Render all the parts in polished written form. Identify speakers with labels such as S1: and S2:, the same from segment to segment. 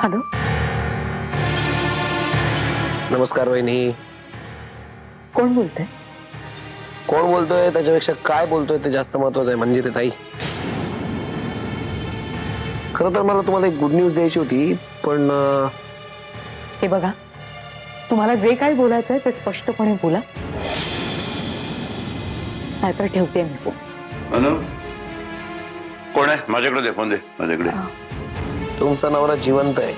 S1: Hello,
S2: नमस्कार वहिनी.
S1: कोण बोलतंय?
S2: कोण बोलतोय त्याच्यापेक्षा काय बोलतोय ते जास्त महत्वाचं आहे. म्हणजे ते ताई, खरं तर मला तुम्हाला एक गुड न्यूज द्यायची होती, पण
S1: हे बघा, तुम्हाला जे काही बोलायचं आहे ते स्पष्टपणे बोला, नाहीतर ठेवते मी फोन.
S3: अनु, कोण आहे? माझ्याकडे दे फोन, दे माझ्याकडे.
S2: तुमचा नवरा जिवंत आहे.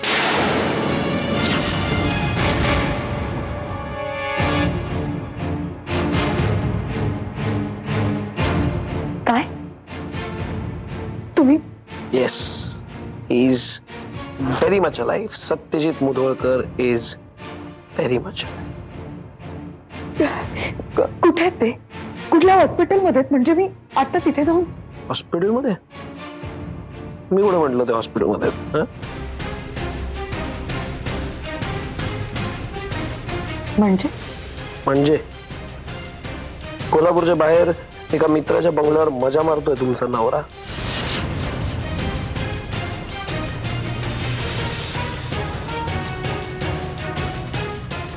S1: काय? तुम्ही?
S2: Yes, he is very much alive. Satyajit Mudholkar is very much.
S1: कुठे आहेत ते? कुठल्या हॉस्पिटलमध्ये आहेत? म्हणजे मी आता तिथे जाऊन.
S2: हॉस्पिटलमध्ये? मी कुठे म्हटलं ते हॉस्पिटलमध्ये? म्हणजे कोल्हापूरच्या बाहेर एका मित्राच्या बंगल्यावर मजा मारतोय तुमचा नवरा.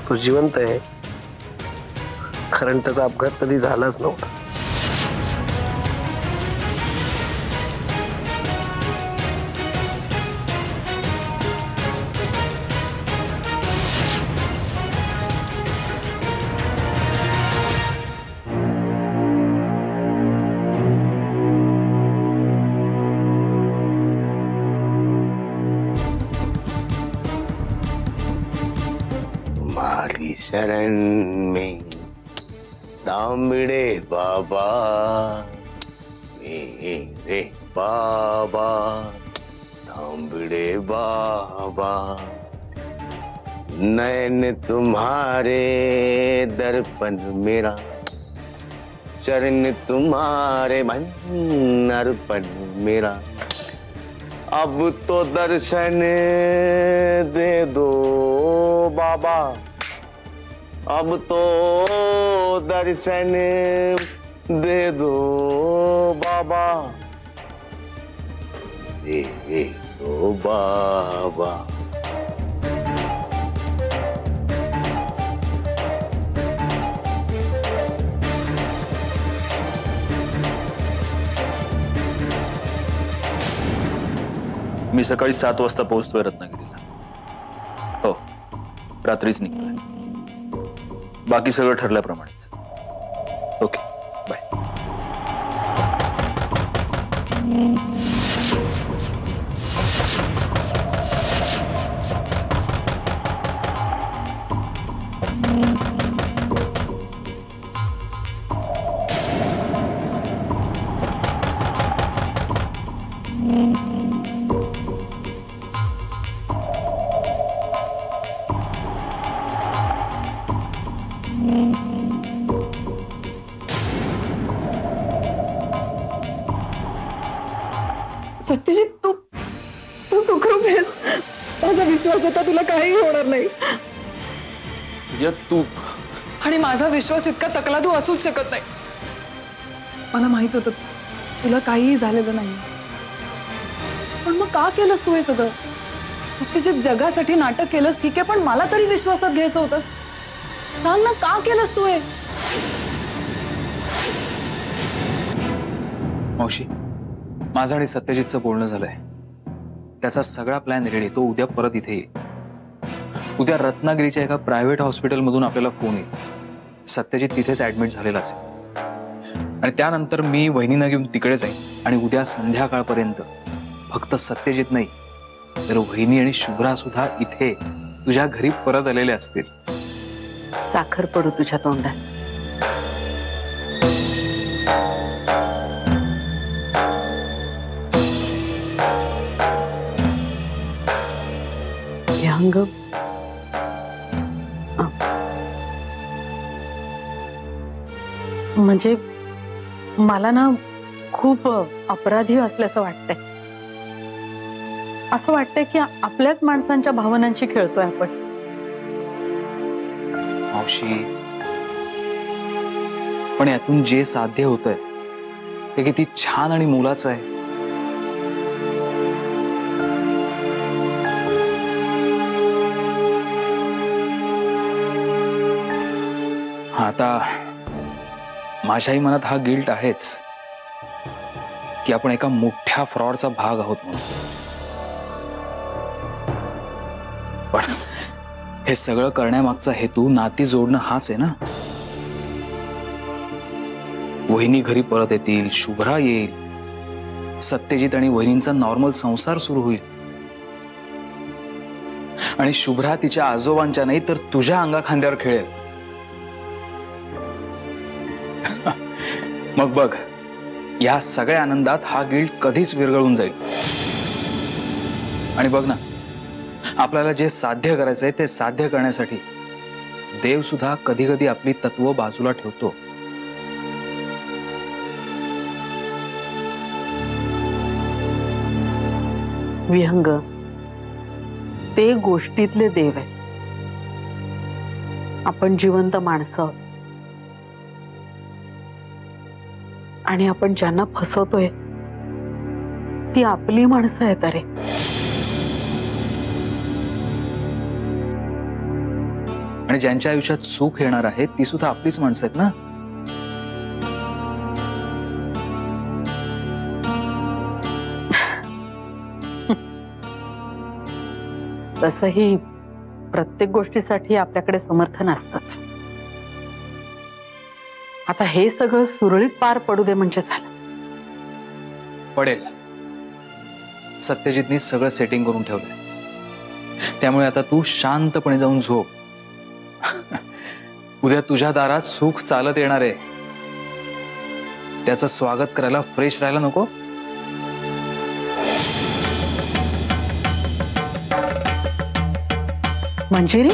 S2: तो जिवंत आहे कारण त्याचा अपघात कधी झालाच नव्हता.
S3: तुम्हारी शरण में दामड़े बाबा, मेरे बाबा, दामड़े बाबा, नैन तुम्हारे दर्पण मेरा, चरण तुम्हारे मन अर्पण मेरा, अब तो दर्शन दे दो बाबा, अब तो दर्शन दे दो बाबा, दे दो बाबा.
S4: मी सकाळी 7 वाजता पोहोचतोय रत्नागिरीला. हो, रात्रीच निघतोय. बाकी सगळं ठरल्याप्रमाणेच. Okay, bye.
S1: सत्यजित, तू सुखरूप आहेस. माझा विश्वास होता तुला काही होणार नाही.
S4: तू
S1: आणि माझा विश्वास इतका टकला तू असूच शकत नाही. मला माहित होतं तुला काहीही झालेलं नाही, पण मग का केलंस तू हे सगळं? सत्यजित, जगासाठी नाटक केलंस ठीक आहे, पण मला तरी विश्वासात घ्यायचं होतं. सांग ना, का केलंस तू हे?
S4: मावशी, माझं आणि सत्यजितचं बोलणं झालंय. त्याचा सगळा प्लॅन रेडी. तो उद्या परत इथे येईल. उद्या रत्नागिरीच्या एका प्रायव्हेट हॉस्पिटलमधून आपल्याला फोन येईल. सत्यजित तिथेच ऍडमिट झालेला असेल आणि त्यानंतर मी वहिनींना घेऊन तिकडे जाईन आणि उद्या संध्याकाळपर्यंत फक्त सत्यजित नाही तर वहिनी आणि शुभ्रा सुद्धा इथे तुझ्या घरी परत आलेले असतील.
S1: साखर पडू तुझ्या तोंडात. अंग म्हणजे मला ना खूप अपराधी असल्याचं वाटतंय. असं वाटतंय की आपल्याच माणसांच्या भावनांशी खेळतोय आपण.
S4: मावशी, पण यातून जे साध्य होतंय ते किती छान आणि मोलाचं आहे. आता माझ्याही मनात हा गिल्ट आहेच की आपण एका मोठ्या फ्रॉडचा भाग आहोत म्हणून. पण हे सगळं करण्यामागचा हेतू नाती जोडणं हाच आहे ना. वहिनी घरी परत येतील, शुभ्रा येईल, सत्यजित आणि वहिनींचा नॉर्मल संसार सुरू होईल आणि शुभ्रा तिच्या आजोबांच्या नाही तर तुझ्या अंगा खांद्यावर खेळेल. मग बघ, या सगळ्या आनंदात हा गिल्ट कधीच विरघळून जाईल. आणि बघ ना, आपल्याला जे साध्य करायचंय ते साध्य करण्यासाठी देव सुद्धा कधी कधी आपली तत्व बाजूला ठेवतो.
S5: विहंग ते गोष्टीतले देव आहेत. आपण जिवंत माणसं आहोत. आणि आपण ज्यांना फसवतोय ती आपली माणसं आहेत. अरे
S4: आणि ज्यांच्या आयुष्यात सुख येणार आहे ती सुद्धा आपलीच माणसं आहेत ना.
S5: तसंही प्रत्येक गोष्टीसाठी आपल्याकडे समर्थन असतंच. आता हे सगळं सुरळीत पार पडू दे म्हणजे झालं.
S4: पडेल. सत्यजितनी सगळं सेटिंग करून ठेवलंय. त्यामुळे आता तू शांतपणे जाऊन झोप. उद्या तुझ्या दारात सुख चालत येणार आहे. त्याचं स्वागत करायला फ्रेश राहायला नको.
S5: मंजिरी,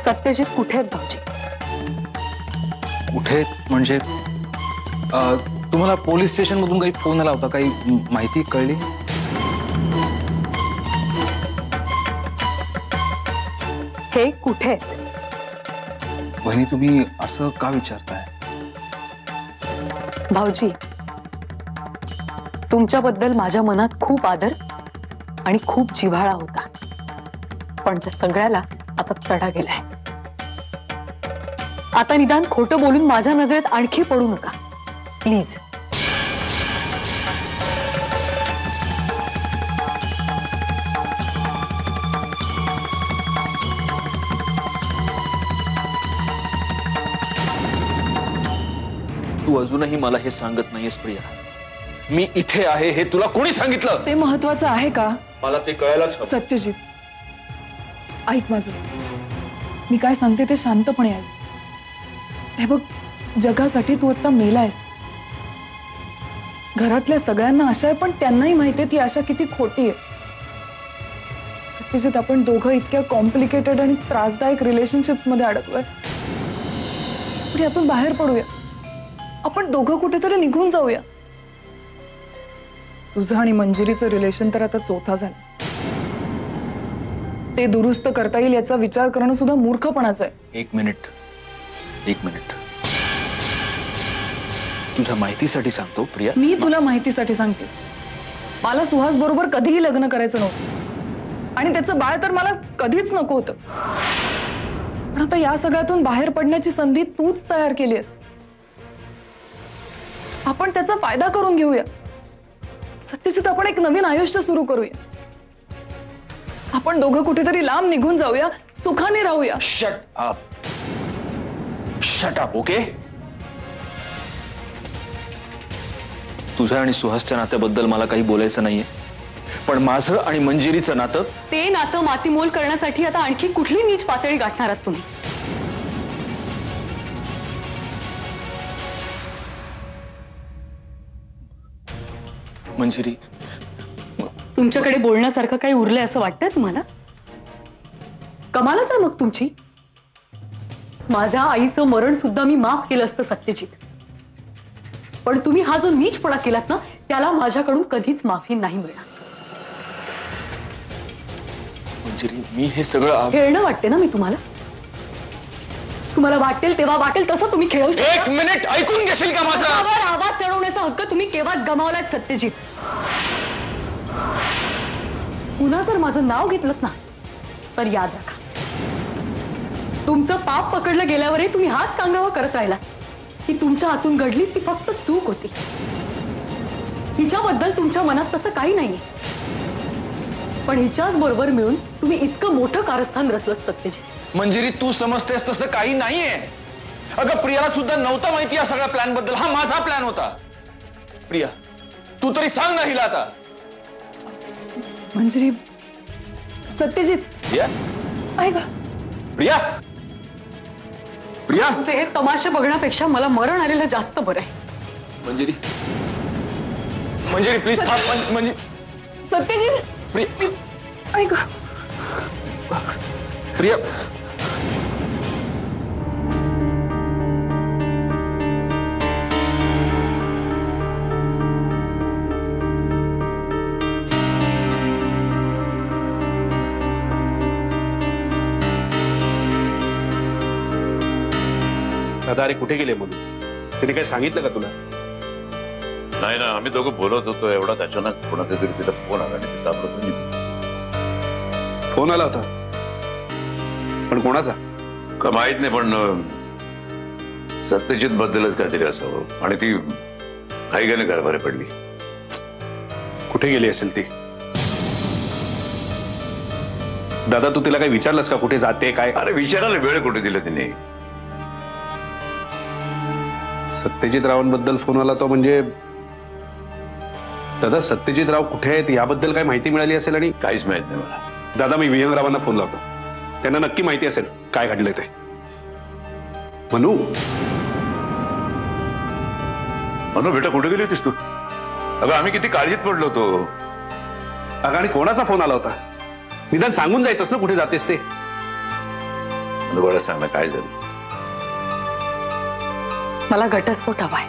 S1: सत्यजित कुठे आहेत भाऊजी?
S4: कुठे म्हणजे तुम्हाला पोलीस स्टेशन मधून काही फोन आला होता? काही माहिती कळली?
S1: हे कुठे आहेत?
S4: वहिनी, तुम्ही असं का विचारताय?
S1: भाऊजी, तुमच्याबद्दल माझ्या मनात खूप आदर आणि खूप जिव्हाळा होता. पण त्या सगळ्याला आता चढा गेलाय. आता निदान खोटं बोलून माझ्या नजरेत आणखी पडू नका प्लीज.
S4: तू अजूनही मला हे सांगत नाहीयेस प्रिया. मी इथे आहे हे तुला कोणी सांगितलं?
S1: ते महत्वाचं आहे का?
S4: मला ते कळायलाच हवं.
S1: सत्यजित, ऐक माझं. मी काय सांगते ते शांतपणे ऐक. हे बघ, जगासाठी तू आता मेलायस. घरातल्या सगळ्यांना आशा आहे, पण त्यांनाही माहितीये ती आशा किती खोटी आहे. सत्यजित, आपण दोघं इतक्या कॉम्प्लिकेटेड आणि त्रासदायक रिलेशनशिप्स मध्ये अडकलोय. पण यातून बाहेर पडूया. आपण दोघं कुठेतरी निघून जाऊया. तुझं आणि मंजिरीचं रिलेशन तर आता चौथा झालं. ते दुरुस्त करता येईल याचा विचार करणं सुद्धा मूर्खपणाचं आहे.
S4: एक मिनिट. तुझ्या माहितीसाठी सांगतो प्रिया.
S1: मी तुला माहितीसाठी सांगते. मला सुहास बरोबर कधीही लग्न करायचं नव्हतं आणि त्याचं बाळ तर मला कधीच नको होतं. पण आता या सगळ्यातून बाहेर पडण्याची संधी तूच तयार केली आहेस. आपण त्याचा फायदा करून घेऊया. सत्यजित, आपण एक नवीन आयुष्य सुरू करूया. आपण दोघं कुठेतरी लांब निघून जाऊया, सुखाने राहूया.
S4: Shut up okay. तुझ्या आणि सुहासच्या नात्याबद्दल मला काही बोलायचं नाहीये, पण माझं आणि मंजिरीचं नातं,
S1: ते नातं मातीमोल करण्यासाठी आता आणखी कुठली नीच पातळी गाठणार आहात तुम्ही?
S4: मंजिरी,
S1: तुमच्याकडे बोलण्यासारखं काही उरलंय असं वाटतंय तुम्हाला? कमालच आहे मग तुमची. माझ्या आईचं मरण सुद्धा मी माफ केलं असतं सत्यजित, पण तुम्ही हा जो नीचपणा केलात ना, त्याला माझ्याकडून कधीच माफी नाही मिळणार.
S4: मंजिरी, मी हे सगळं
S1: खेळणं वाटते ना मी तुम्हाला?
S5: तुम्हाला वाटेल तेव्हा वाटेल तसं तुम्ही खेळू शकता.
S4: एक मिनिट ऐकून घेशील का माझं?
S5: स्वतःवर आवाज चढवण्याचा हक्क तुम्ही केव्हाच गमावलाय सत्यजित. पुन्हा जर माझं नाव घेतलंच ना तर याद राखा, तुमचं पाप पकडलं गेल्यावरही तुम्ही हाच कांगावा करत राहिला की तुमच्या हातून घडली ती फक्त चूक होती. हिच्याबद्दल तुमच्या मनात तसं काही नाहीये, पण हिच्याच बरोबर मिळून तुम्ही इतकं मोठं कारस्थान रचलत सत्यजित.
S4: मंजिरी, तू समजतेस तसं काही नाहीये. अगं प्रियाला सुद्धा नव्हतं माहिती या सगळ्या प्लॅन बद्दल. हा माझा प्लॅन होता. प्रिया, तू तरी सांग ना हिला आता.
S1: मंजिरी, सत्यजित
S4: प्रिया,
S1: ऐक,
S4: प्रिया, प्रिया.
S5: ते हे तमाशे बघण्यापेक्षा मला मरण आलेलं जास्त बरं आहे.
S4: मंजिरी, मंजिरी प्लीज थांब. म्हणजे
S1: सत्यजित,
S4: प्रिया,
S1: ऐक,
S4: प्रिया.
S3: दादा, अरे कुठे गेले म्हणून तिने काही सांगितलं का तुला? नाही ना, आम्ही दोघं बोलत होतो एवढाच अचानक कोणाचा तरी तिला फोन आला आणि ती घाबरत होती.
S6: फोन आला होता, पण कोणाचा
S3: का माहित नाही, पण सत्यजित बद्दलच काहीतरी असावं आणि ती घाईघाईने घराबाहेर पडली.
S6: कुठे गेली असेल ती? दादा, तू तिला काही विचारलंस का कुठे जाते काय?
S3: अरे विचारायला वेळ कुठे दिला तिने?
S6: सत्यजित रावांबद्दल फोन आला तो म्हणजे दादा, सत्यजित राव कुठे आहेत याबद्दल काय माहिती मिळाली असेल? आणि
S3: काहीच माहित नाही मला.
S6: दादा, मी विजय रावांना फोन लावतो, त्यांना नक्की माहिती असेल काय घडलंय ते. मनू,
S3: म्हणून बेटा कुठे गेली होतीस तू? अगं आम्ही किती काळजीत पडलो होतो.
S6: अगं, आणि कोणाचा फोन आला होता? निदान सांगून जायचंस ना कुठे जातेस ते.
S3: मला सांग ना काय झालं.
S5: मला घटस्फोट हवाय.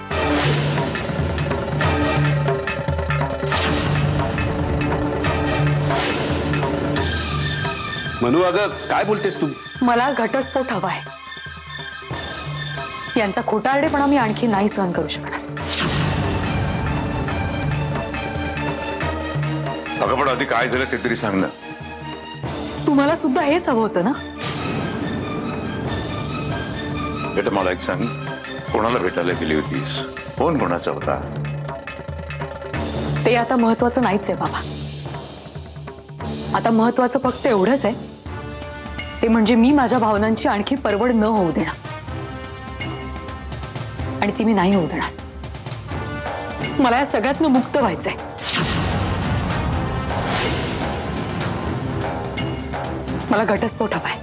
S6: मनू, अगं काय बोलतेस तू?
S5: मला घटस्फोट हवाय. यांचा खोटारडेपणा मी आणखी नाही सहन करू शकणार.
S3: अगं पण आधी काय झालं ते तरी सांग ना.
S5: तुम्हाला सुद्धा हेच हवं होतं ना?
S3: बेटा मला एक सांग, कोणाला भेटायला गेली होतीस? फोन कोणाचा होता?
S5: ते आता महत्वाचं नाहीच आहे बाबा. आता महत्वाचं फक्त एवढंच आहे, ते म्हणजे मी माझ्या भावनांची आणखी परवड न होऊ देणार, आणि ती मी नाही होऊ देणार. मला या सगळ्यातनं मुक्त व्हायचंय. मला घटस्फोट हवाय.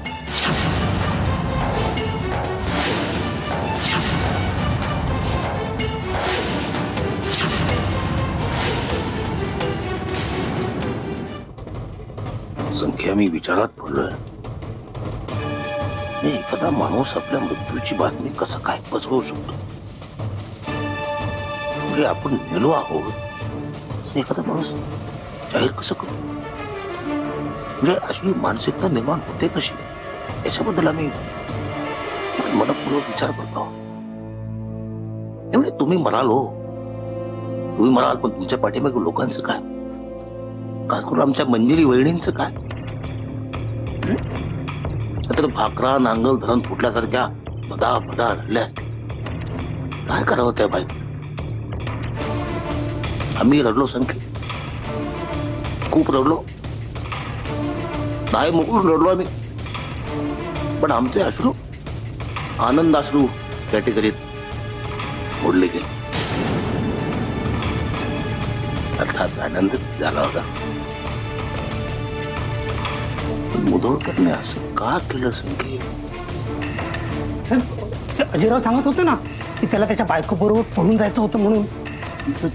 S2: संख्या मी विचारात पडलोय. एखादा माणूस आपल्या मृत्यूची बातमी कसं काय पसरवू शकतो? म्हणजे आपण मेलो आहोत एखादा माणूस जाहीर कसं करू? म्हणजे अशी मानसिकता निर्माण होते कशी? याच्याबद्दल आम्ही मनपूर्वक विचार करतो. त्यामुळे तुम्ही म्हणाल पण तुमच्या पाठीमागे लोकांचं काय? खास करून आमच्या मंजिरी वहिनींचं काय? तर भाकरा नांगल धरण फुटल्यासारख्या बदा रडल्या असतील. काय करावं त्या बाई? आम्ही रडलो संख्येत, खूप रडलो, नाही मुकून रडलो आम्ही. पण आमचे अश्रू, आनंद अश्रू कॅटेगरीत मोडले गेले. अर्थात आनंदच झाला होता, मुधोळकरने असं का केलं संख्ये?
S7: अजयराव सांगत होते ना की त्याला त्याच्या बायको बरोबर पळून जायचं होतं म्हणून.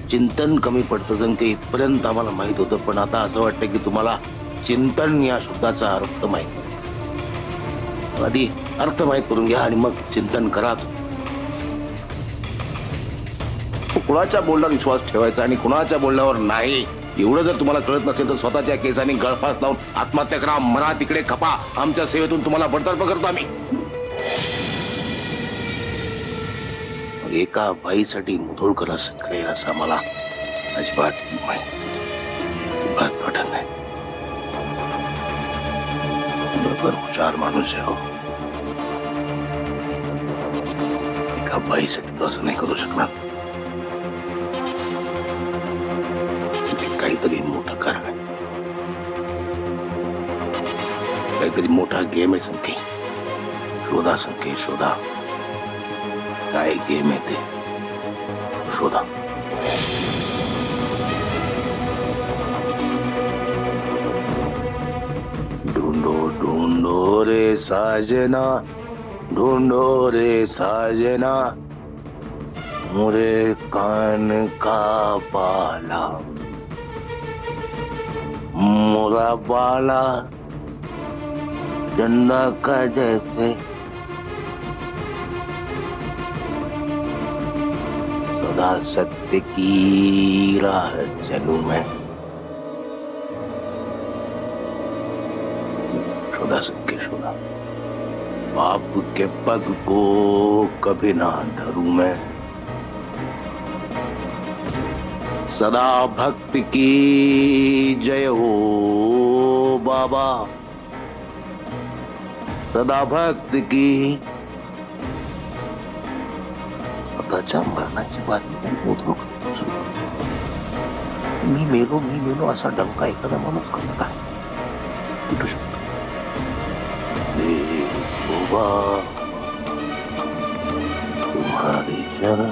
S2: चिंतन कमी पडतं संख्ये, इथपर्यंत आम्हाला माहित होतं. पण आता असं वाटतं की तुम्हाला चिंतन या शब्दाचा अर्थ माहित. आधी अर्थ माहित करून घ्या आणि मग चिंतन करा. कुणाच्या बोलण्यावर विश्वास ठेवायचा आणि कुणाच्या बोलण्यावर नाही, एवढं जर तुम्हाला कळत नसेल तर स्वतःच्या केसांनी गळफास लावून आत्महत्या करा. मना तिकडे खपा. आमच्या सेवेतून तुम्हाला बडतर्फ करतो आम्ही. एका बाईसाठी मुधोळकर असं करेल असं मला अजिबात वाटत नाही. बरोबर हुशार माणूस आहे हो. एका बाईसाठी तो असं नाही करू शकणार. तिथे काहीतरी मोठं कारण आहे. काहीतरी मोठा गेम आहे संख्ये. शोधा संख्ये शोधा. काय गेम आहे ते शोधा. ढूंढो ढूंढो रे साजना, ढूंढो रे साजना, मुरे कान का बाला, मोरा बाला चंदा का जैसे सदा सत्य की राह चलूं मैं. शोधा सके शोधा. बाप के पग को कभी ना धरूं मैं. सदा भक्त की जय हो बाबा, सदा भक्त की. स्वतःच्या मरणाची बातमी मी मेलो असा डंका एखादा माणूस कसा काय उठू शकतो. तुम्हारी शरण.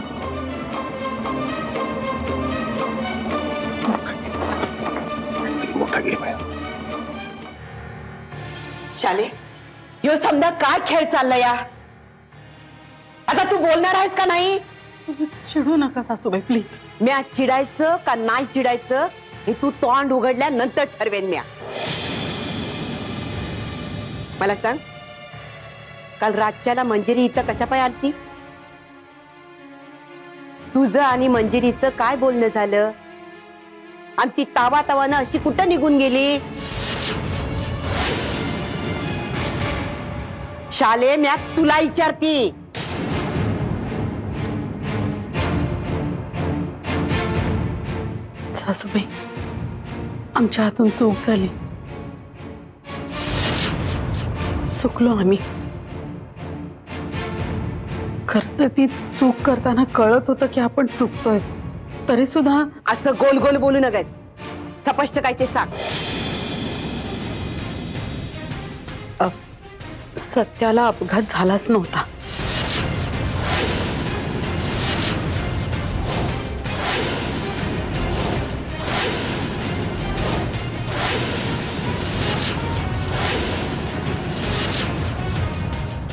S2: मोठा गेम आहे.
S8: शाले, ह्यो समजा काय खेळ चाललाय या. आता तू बोलणार आहेस का नाही.
S5: चिडू नका सासूबाई प्लीज.
S8: म्या चिडायचं का नाही चिडायचं हे तू तोंड उघडल्यानंतर ठरवेन. म्या मला सांग, काल रातच्याला मंजिरी इथं कशा पाय आलती. तुझं आणि मंजिरीचं काय बोलणं झालं आणि ती तावा तावानं अशी कुठं निघून गेली. शाले, म्या तुला विचारती.
S5: सासूबाई, आमच्या हातून चूक झाली. चुकलो आम्ही. खरं तर ती चूक करताना कळत होतं की आपण चुकतोय, तरी सुद्धा
S8: असं गोल गोल बोलू नका. स्पष्ट काय ते सांग.
S5: सत्याला अपघात झालाच नव्हता.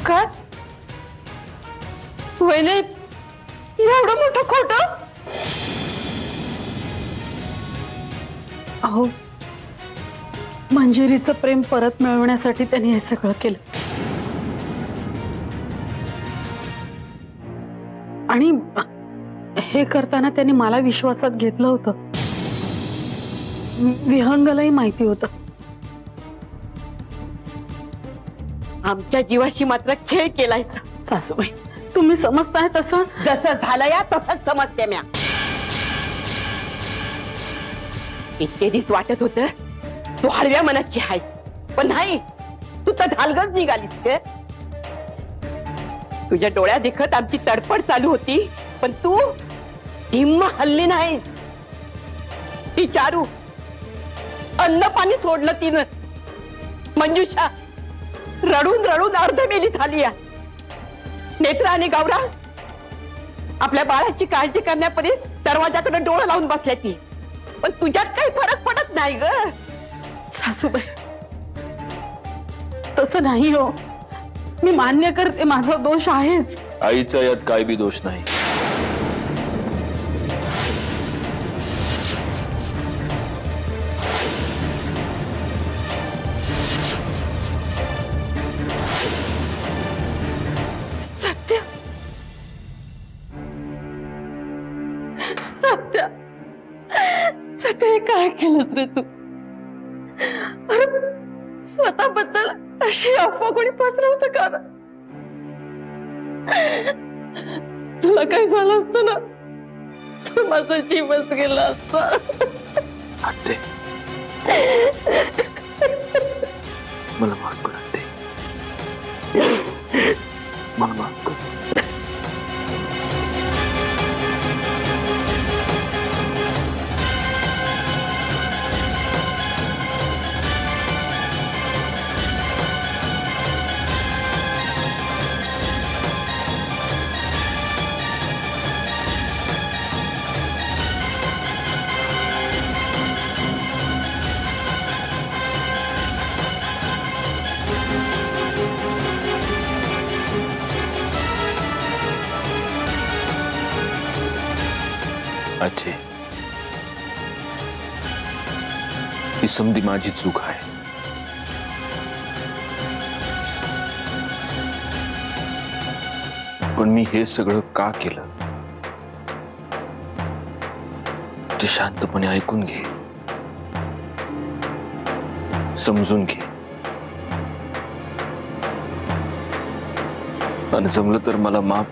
S1: काय वहिनी, एवढं मोठं खोटं.
S5: अहो, मंजिरीचं प्रेम परत मिळवण्यासाठी त्यांनी हे सगळं केलं. आणि हे करताना त्यांनी मला विश्वासात घेतलं होतं. विहंगलाही माहिती होतं.
S8: आमच्या जीवाशी मात्र खेळ केलाय.
S5: सासूबाई, तुम्ही समजताय तसं.
S8: जसं झालं या तसंच समजते म्या. इतके दिवस वाटत होत तू हळव्या मनाची आहेस, पण नाही, तू तर ढालगच निघालीस. तुझ्या डोळ्यात देखत आमची तडफड चालू होती, पण तू हिम्म हल्ली नाहीस. ही चारू अन्न पाणी सोडलं तिनं. मंजुषा रडून रडून अर्धमेली झाली. नेत्रा आणि गौरा आपल्या बाळाची काळजी करण्यापर्यंत दरवाजाकडे डोळं लावून बसल्या ती. पण तुझ्यात काही फरक पडत नाही ग.
S5: सासूबाई, तसं नाही हो. मी मान्य करते माझा दोष आहेच.
S4: आईचा यात काय बी दोष नाही.
S1: सत्य, सत्य, सत्य, हे काय केलंस रे तू. अरे स्वतःबद्दल अशी अफवा कोणी पसरवतं का.
S8: तुला काही झालं असतं ना तर माझा जीवच गेला असता.
S4: आते मला माफ कर आते. मला माफ कर. अच्छे ही समधी माझी चूक आहे. पण मी हे सगळं का केलं ते शांतपणे ऐकून घे, समजून घे, आणि जमलं तर मला माफ